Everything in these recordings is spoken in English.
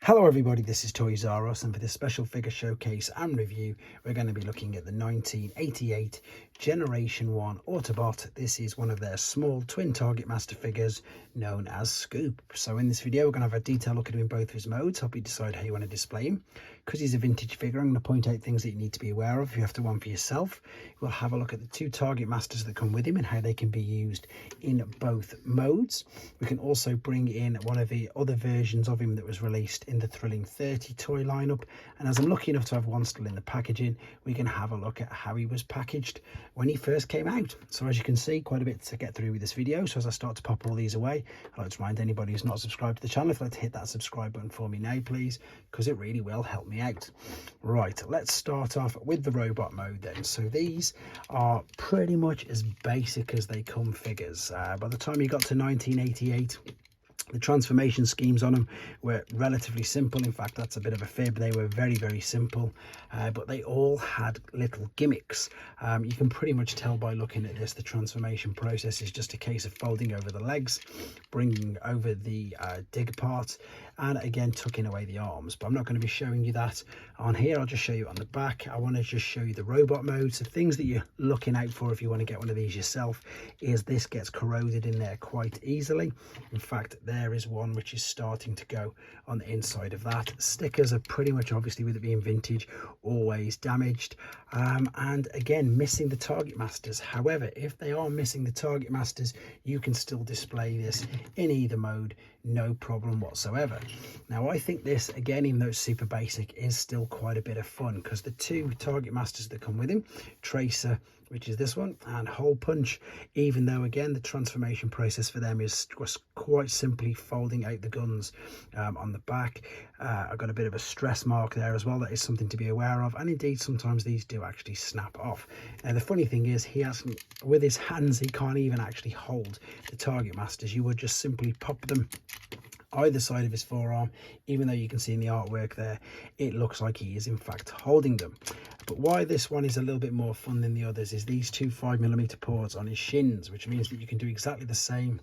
Hello everybody, this is Toys R Us, and for this special figure showcase and review we're going to be looking at the 1988 Generation 1 Autobot. This is one of their small twin Target Master figures known as Scoop. So in this video we're going to have a detailed look at him in both of his modes, help you decide how you want to display him. Because he's a vintage figure, I'm going to point out things that you need to be aware of if you have to one for yourself. We'll have a look at the two Target Masters that come with him and how they can be used in both modes. We can also bring in one of the other versions of him that was released in the Thrilling 30 toy lineup, and as I'm lucky enough to have one still in the packaging, we can have a look at how he was packaged when he first came out. So as you can see, quite a bit to get through with this video. So as I start to pop all these away, I'd like to remind anybody who's not subscribed to the channel, if you'd like to hit that subscribe button for me now please, because it really will help me out. Right, let's start off with the robot mode then. So these are pretty much as basic as they come figures. By the time you got to 1988, the transformation schemes on them were relatively simple. In fact, that's a bit of a fib. They were very simple, but they all had little gimmicks. You can pretty much tell by looking at this, the transformation process is just a case of folding over the legs, bringing over the dig part, and again tucking away the arms. But I'm not going to be showing you that on here. I'll just show you on the back. I want to just show you the robot mode. So things that you're looking out for if you want to get one of these yourself is this gets corroded in there quite easily. In fact, there is one which is starting to go on the inside of that. Stickers are pretty much, obviously with it being vintage, always damaged, and again missing the Target Masters. However, if they are missing the Target Masters, you can still display this in either mode, no problem whatsoever. Now I think this, again, even though it's super basic, is still quite a bit of fun, because the two Target Masters that come with him, Tracer, which is this one, and Hole Punch, even though again the transformation process for them is just quite simply folding out the guns on the back. I've got a bit of a stress mark there as well. That is something to be aware of, and indeed sometimes these do actually snap off. Now the funny thing is, he hasn't, with his hands he can't even actually hold the Target Masters. You would just simply pop them either side of his forearm, even though you can see in the artwork there it looks like he is in fact holding them. But why this one is a little bit more fun than the others is these two 5mm ports on his shins, which means that you can do exactly the same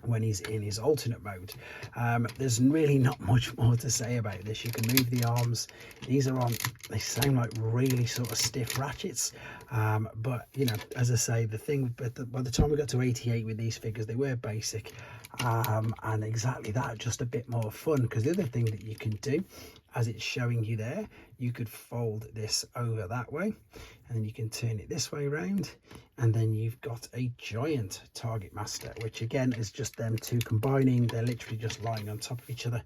when he's in his alternate mode. There's really not much more to say about this. You can move the arms. These are on, they sound like really sort of stiff ratchets, but you know, as I say, the thing, but by the time we got to 88 with these figures, they were basic, and exactly that, just a bit more fun. Because the other thing that you can do, as it's showing you there, you could fold this over that way, and then you can turn it this way around, and then you've got a giant Target Master, which again is just them two combining. They're literally just lying on top of each other,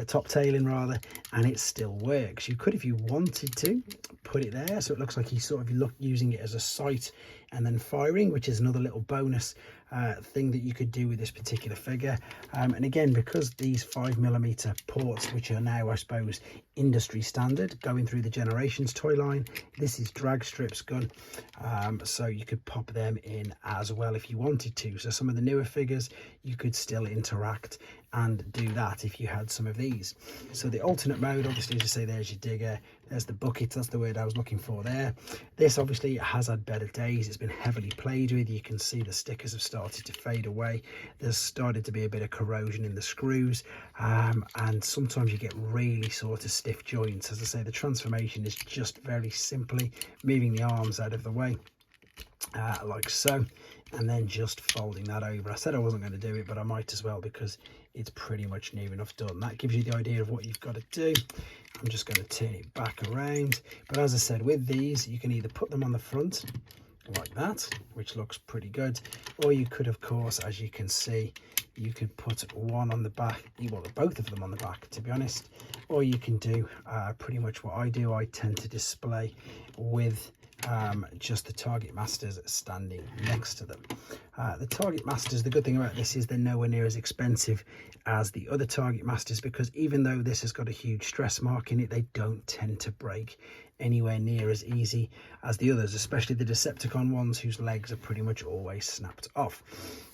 top tailing rather, and it still works. You could, if you wanted to, put it there so it looks like he's sort of using it as a sight and then firing, which is another little bonus thing that you could do with this particular figure. And again, because these 5mm ports, which are now, I suppose, industry standard going through the Generations toy line, this is drag strips gun, so you could pop them in as well if you wanted to. So some of the newer figures, you could still interact and do that if you had some of these. So the alternate mode, obviously, as you say, there's your digger, there's the bucket, that's the word I was looking for there. This obviously has had better days, it's been heavily played with. You can see the stickers have started to fade away, there's started to be a bit of corrosion in the screws, and sometimes you get really sort of stiff joints. As I say, the transformation is just very simply moving the arms out of the way, like so, and then just folding that over. I said I wasn't going to do it, but I might as well, because it's pretty much near enough done. That gives you the idea of what you've got to do. I'm just going to turn it back around, but as I said, with these you can either put them on the front like that, which looks pretty good, or you could, of course, as you can see, you could put one on the back, well, both of them on the back, to be honest, or you can do pretty much what I do. I tend to display with just the Target Masters standing next to them. The Target Masters, the good thing about this is they're nowhere near as expensive as the other Target Masters, because even though this has got a huge stress mark in it, they don't tend to break anywhere near as easy as the others, especially the Decepticon ones, whose legs are pretty much always snapped off.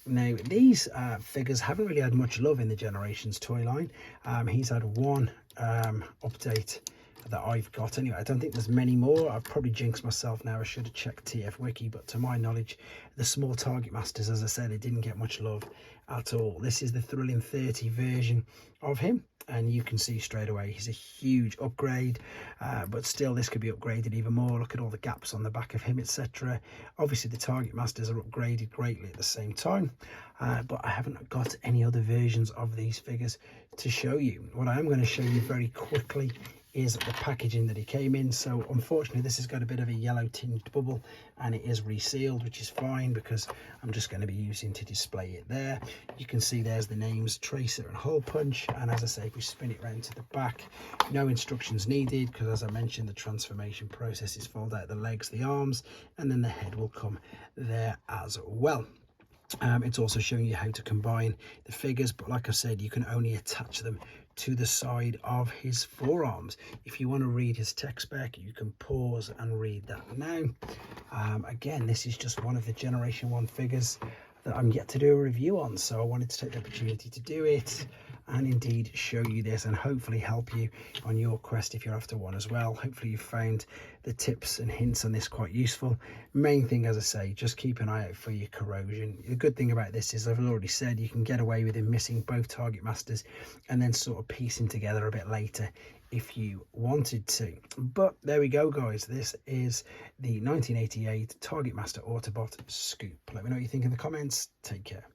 Now these figures haven't really had much love in the Generations toy line. He's had one update that I've got anyway. I don't think there's many more. I've probably jinxed myself now. I should have checked TF Wiki, but to my knowledge, the small Target Masters, as I said, it didn't get much love at all. This is the Thrilling 30 version of him, and you can see straight away he's a huge upgrade, but still this could be upgraded even more. Look at all the gaps on the back of him, etc. Obviously the Target Masters are upgraded greatly at the same time, but I haven't got any other versions of these figures to show you. What I am going to show you very quickly is the packaging that he came in. So unfortunately this has got a bit of a yellow tinged bubble, and it is resealed, which is fine because I'm just going to be using to display it there. You can see there's the names Tracer and Hole Punch, and as I say, if we spin it round to the back, no instructions needed, because as I mentioned, the transformation process is fold out the legs, the arms, and then the head will come there as well. It's also showing you how to combine the figures, but like I said, you can only attach them to the side of his forearms. If you want to read his tech spec, you can pause and read that now. Again, this is just one of the Generation 1 figures that I'm yet to do a review on, so I wanted to take the opportunity to do it and indeed show you this and hopefully help you on your quest if you're after one as well. Hopefully you found the tips and hints on this quite useful. Main thing, as I say, just keep an eye out for your corrosion. The good thing about this is, I've already said, you can get away with him missing both Target Masters and then sort of piecing together a bit later if you wanted to. But there we go, guys. This is the 1988 Target Master Autobot Scoop. Let me know what you think in the comments. Take care.